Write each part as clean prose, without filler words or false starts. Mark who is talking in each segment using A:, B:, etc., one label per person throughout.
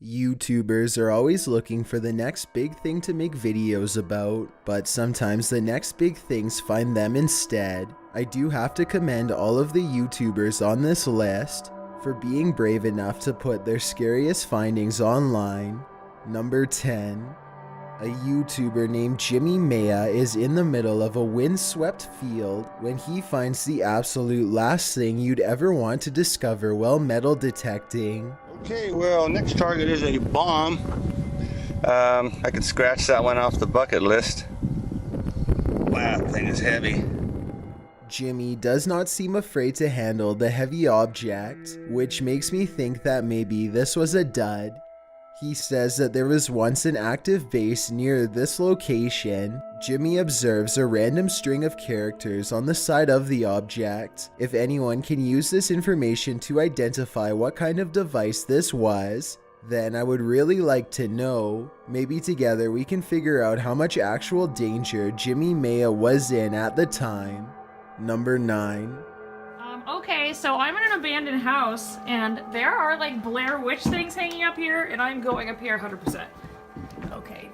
A: YouTubers are always looking for the next big thing to make videos about, but sometimes the next big things find them instead. I do have to commend all of the YouTubers on this list for being brave enough to put their scariest findings online. Number 10. A YouTuber named Jimmy Maya is in the middle of a windswept field when he finds the absolute last thing you'd ever want to discover while metal detecting.
B: Okay, well, next target is a bomb. I could scratch that one off the bucket list. Wow, that thing is heavy.
A: Jimmy does not seem afraid to handle the heavy object, which makes me think that maybe this was a dud. He says that there was once an active base near this location. Jimmy observes a random string of characters on the side of the object. If anyone can use this information to identify what kind of device this was, then I would really like to know. Maybe together we can figure out how much actual danger Jimmy Maya was in at the time. Number 9.
C: Okay, so I'm in an abandoned house, and there are, like, Blair Witch things hanging up here, and I'm going up here 100%. Okay.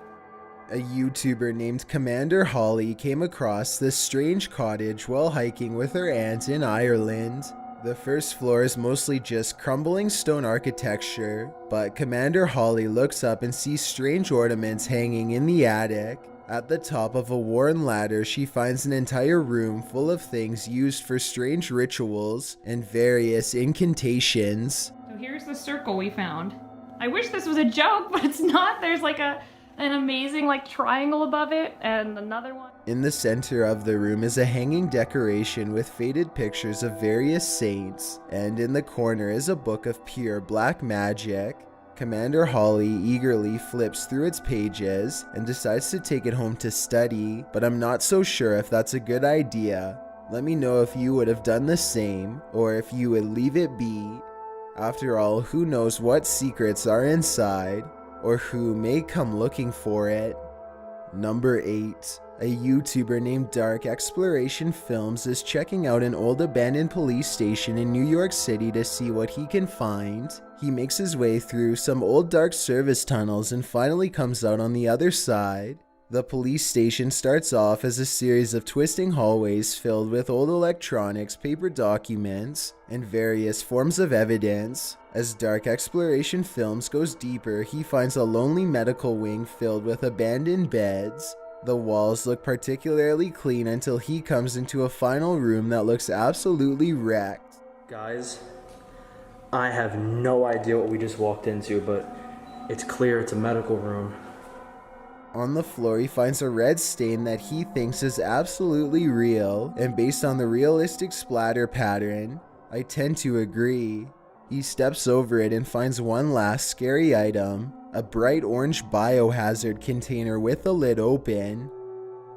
A: A YouTuber named Commander Holly came across this strange cottage while hiking with her aunt in Ireland. The first floor is mostly just crumbling stone architecture, but Commander Holly looks up and sees strange ornaments hanging in the attic. At the top of a worn ladder, she finds an entire room full of things used for strange rituals and various incantations.
C: So here's the circle we found. I wish this was a joke, but it's not. There's like an amazing like triangle above it and another one.
A: In the center of the room is a hanging decoration with faded pictures of various saints, and in the corner is a book of pure black magic. Commander Holly eagerly flips through its pages and decides to take it home to study, but I'm not so sure if that's a good idea. Let me know if you would have done the same, or if you would leave it be. After all, who knows what secrets are inside, or who may come looking for it. Number 8. A YouTuber named Dark Exploration Films is checking out an old abandoned police station in New York City to see what he can find. He makes his way through some old dark service tunnels and finally comes out on the other side. The police station starts off as a series of twisting hallways filled with old electronics, paper documents, and various forms of evidence. As Dark Exploration Films goes deeper, he finds a lonely medical wing filled with abandoned beds. The walls look particularly clean until he comes into a final room that looks absolutely wrecked.
D: Guys, I have no idea what we just walked into, but it's clear it's a medical room.
A: On the floor, he finds a red stain that he thinks is absolutely real, and based on the realistic splatter pattern, I tend to agree. He steps over it and finds one last scary item, a bright orange biohazard container with the lid open.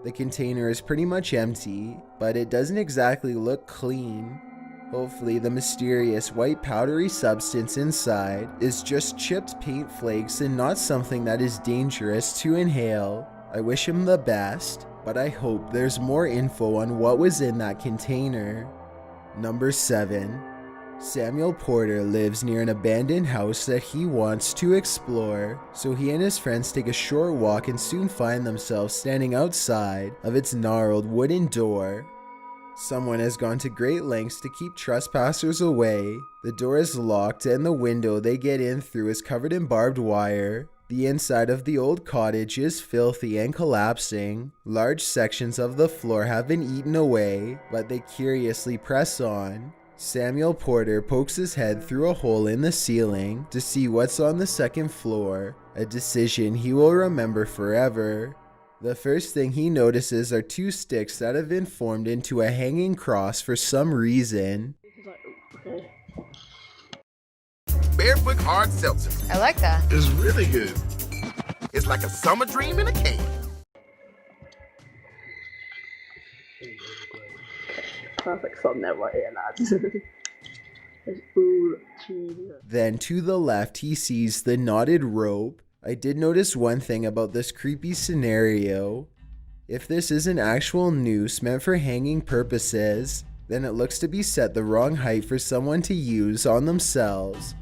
A: The container is pretty much empty, but it doesn't exactly look clean. Hopefully the mysterious white powdery substance inside is just chipped paint flakes and not something that is dangerous to inhale. I wish him the best, but I hope there's more info on what was in that container. Number 7. Samuel Porter lives near an abandoned house that he wants to explore, so he and his friends take a short walk and soon find themselves standing outside of its gnarled wooden door. Someone has gone to great lengths to keep trespassers away. The door is locked and the window they get in through is covered in barbed wire. The inside of the old cottage is filthy and collapsing. Large sections of the floor have been eaten away, but they curiously press on. Samuel Porter pokes his head through a hole in the ceiling to see what's on the second floor, a decision he will remember forever. The first thing he notices are 2 sticks that have been formed into a hanging cross for some reason.
E: Barefoot Hard Seltzers.
F: I like that.
E: It's really good. It's like a summer dream in a can.
G: Perfect thumbnail right here, lads. It's all cheesy.
A: Then to the left he sees the knotted rope. I did notice one thing about this creepy scenario. If this is an actual noose meant for hanging purposes, then it looks to be set the wrong height for someone to use on themselves.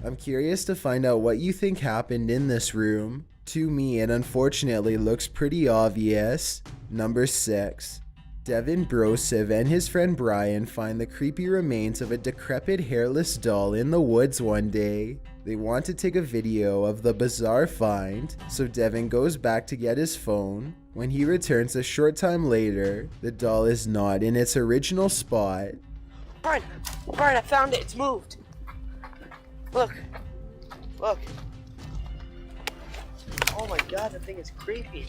A: I'm curious to find out what you think happened in this room. To me, it unfortunately looks pretty obvious. Number 6. Devin Brosiv and his friend Brian find the creepy remains of a decrepit hairless doll in the woods one day. They want to take a video of the bizarre find, so Devin goes back to get his phone. When he returns a short time later, the doll is not in its original spot.
F: Brian, I found it. It's moved. Look. Oh my god, the thing is creepy.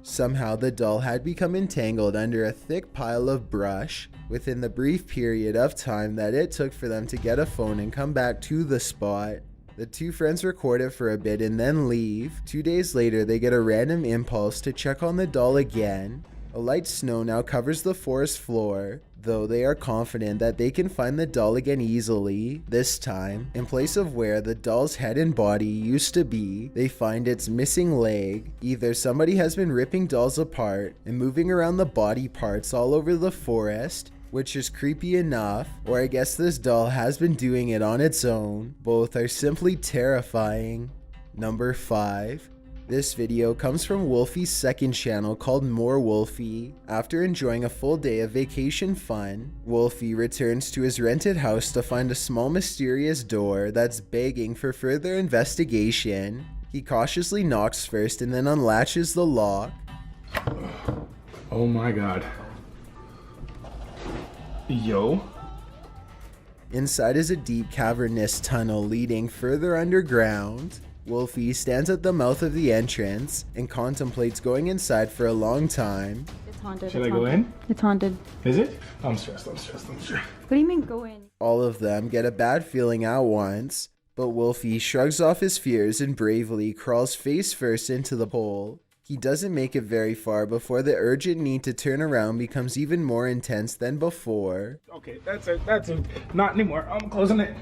A: Somehow the doll had become entangled under a thick pile of brush within the brief period of time that it took for them to get a phone and come back to the spot. The two friends record it for a bit and then leave. 2 days later, they get a random impulse to check on the doll again. A light snow now covers the forest floor, though they are confident that they can find the doll again easily. This time, in place of where the doll's head and body used to be, they find its missing leg. Either somebody has been ripping dolls apart and moving around the body parts all over the forest, which is creepy enough, or I guess this doll has been doing it on its own. Both are simply terrifying. Number 5. This video comes from Wolfie's second channel called More Wolfie. After enjoying a full day of vacation fun, Wolfie returns to his rented house to find a small mysterious door that's begging for further investigation. He cautiously knocks first and then unlatches the lock.
H: Oh my god. Yo.
A: Inside is a deep cavernous tunnel leading further underground. Wolfie stands at the mouth of the entrance and contemplates going inside for a long time.
I: It's haunted.
H: Should I go in?
I: It's haunted.
H: Is it? I'm stressed.
I: What do you mean go in?
A: All of them get a bad feeling at once, but Wolfie shrugs off his fears and bravely crawls face first into the hole. He doesn't make it very far before the urgent need to turn around becomes even more intense than before.
H: Okay, that's it. Not anymore. I'm closing it.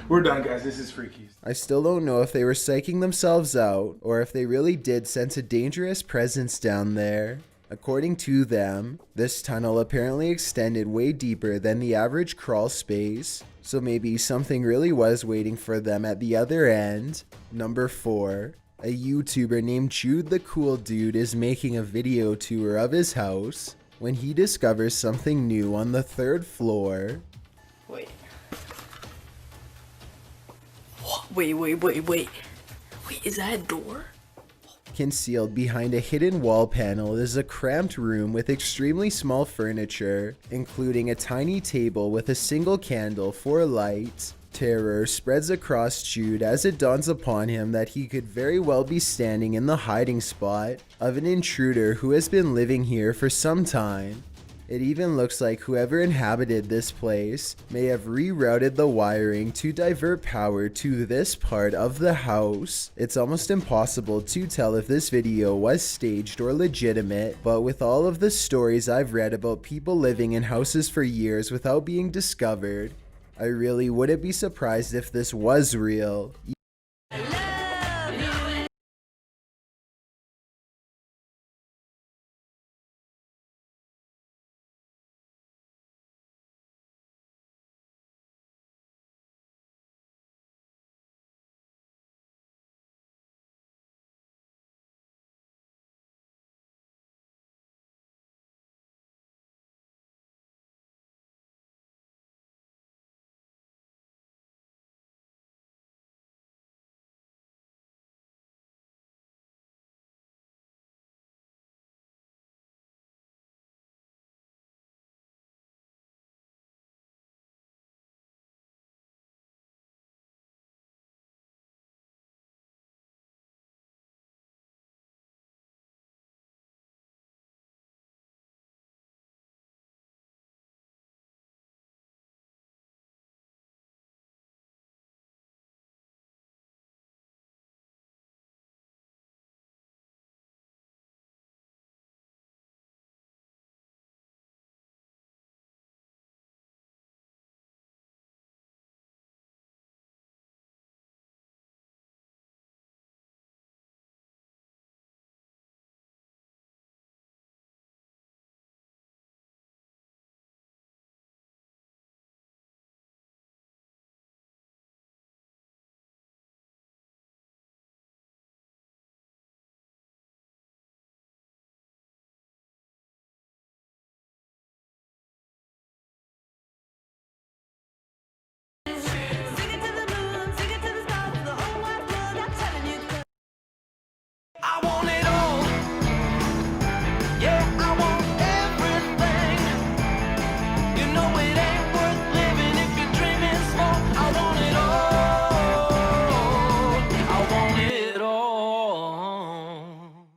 H: We're done, guys. This is freaky.
A: I still don't know if they were psyching themselves out or if they really did sense a dangerous presence down there. According to them, this tunnel apparently extended way deeper than the average crawl space, so maybe something really was waiting for them at the other end. Number 4. A YouTuber named Jude the Cool Dude is making a video tour of his house when he discovers something new on the 3rd floor.
F: Wait. Wait, is that a door?
A: Concealed behind a hidden wall panel is a cramped room with extremely small furniture, including a tiny table with a single candle for light. Terror spreads across Jude as it dawns upon him that he could very well be standing in the hiding spot of an intruder who has been living here for some time. It even looks like whoever inhabited this place may have rerouted the wiring to divert power to this part of the house. It's almost impossible to tell if this video was staged or legitimate, but with all of the stories I've read about people living in houses for years without being discovered, I really wouldn't be surprised if this was real.
J: I want it all. Yeah, I want everything. You know it ain't worth living if you're dreaming small. I want it all. I want it all.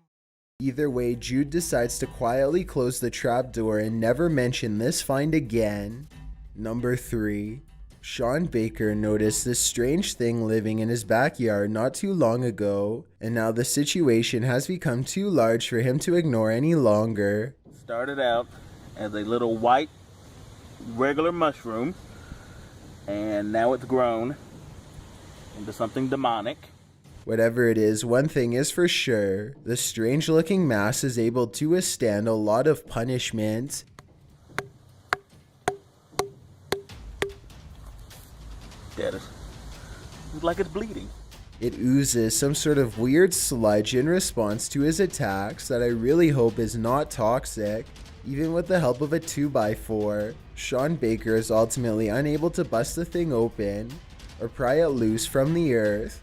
A: Either way, Jude decides to quietly close the trapdoor and never mention this find again. Number 3. Sean Baker noticed this strange thing living in his backyard not too long ago, and now the situation has become too large for him to ignore any longer.
K: Started out as a little white regular mushroom, and now it's grown into something demonic.
A: Whatever it is, one thing is for sure, the strange looking mass is able to withstand a lot of punishment.
K: Dead. It's like it's bleeding.
A: It oozes some sort of weird sludge in response to his attacks that I really hope is not toxic. Even with the help of a 2x4, Sean Baker is ultimately unable to bust the thing open or pry it loose from the earth.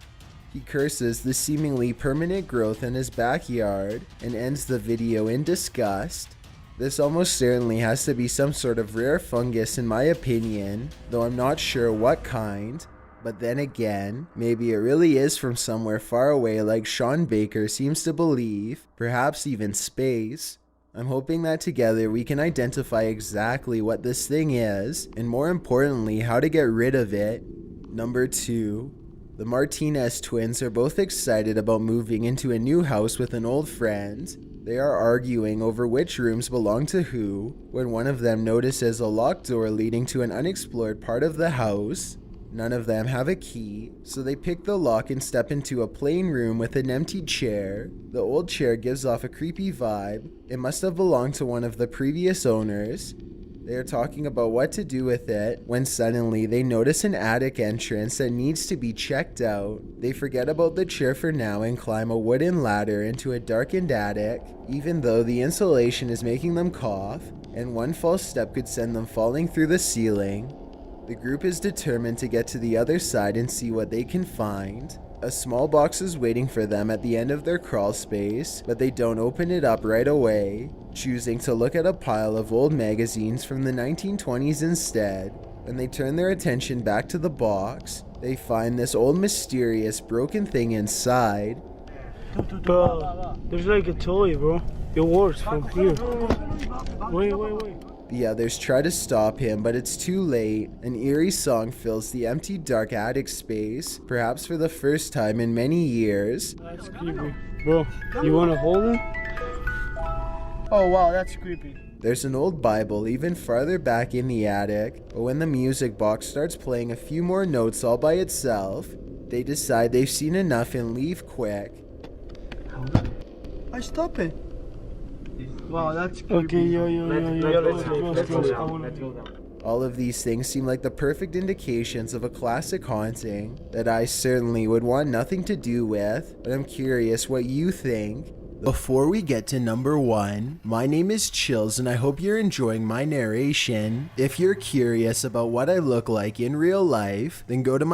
A: He curses the seemingly permanent growth in his backyard and ends the video in disgust. This almost certainly has to be some sort of rare fungus in my opinion, though I'm not sure what kind. But then again, maybe it really is from somewhere far away like Sean Baker seems to believe, perhaps even space. I'm hoping that together we can identify exactly what this thing is, and more importantly, how to get rid of it. Number 2. The Martinez twins are both excited about moving into a new house with an old friend. They are arguing over which rooms belong to who, when one of them notices a locked door leading to an unexplored part of the house. None of them have a key, so they pick the lock and step into a plain room with an empty chair. The old chair gives off a creepy vibe. It must have belonged to one of the previous owners. They are talking about what to do with it when suddenly they notice an attic entrance that needs to be checked out. They forget about the chair for now and climb a wooden ladder into a darkened attic, even though the insulation is making them cough, and one false step could send them falling through the ceiling. The group is determined to get to the other side and see what they can find. A small box is waiting for them at the end of their crawl space, but they don't open it up right away, choosing to look at a pile of old magazines from the 1920s instead. When they turn their attention back to the box, they find this old mysterious broken thing inside.
G: Bro, there's like a toy, bro. It works from here. Wait.
A: The others try to stop him, but it's too late. An eerie song fills the empty dark attic space, perhaps for the first time in many years.
G: That's creepy. Bro, you wanna hold him? Oh wow, that's creepy.
A: There's an old Bible even farther back in the attic, but when the music box starts playing a few more notes all by itself, they decide they've seen enough and leave quick.
G: I stop it. Wow, that's creepy. Okay, let's go.
A: All of these things seem like the perfect indications of a classic haunting that I certainly would want nothing to do with, but I'm curious what you think. Before we get to number 1, my name is Chills and I hope you're enjoying my narration. If you're curious about what I look like in real life, then go to my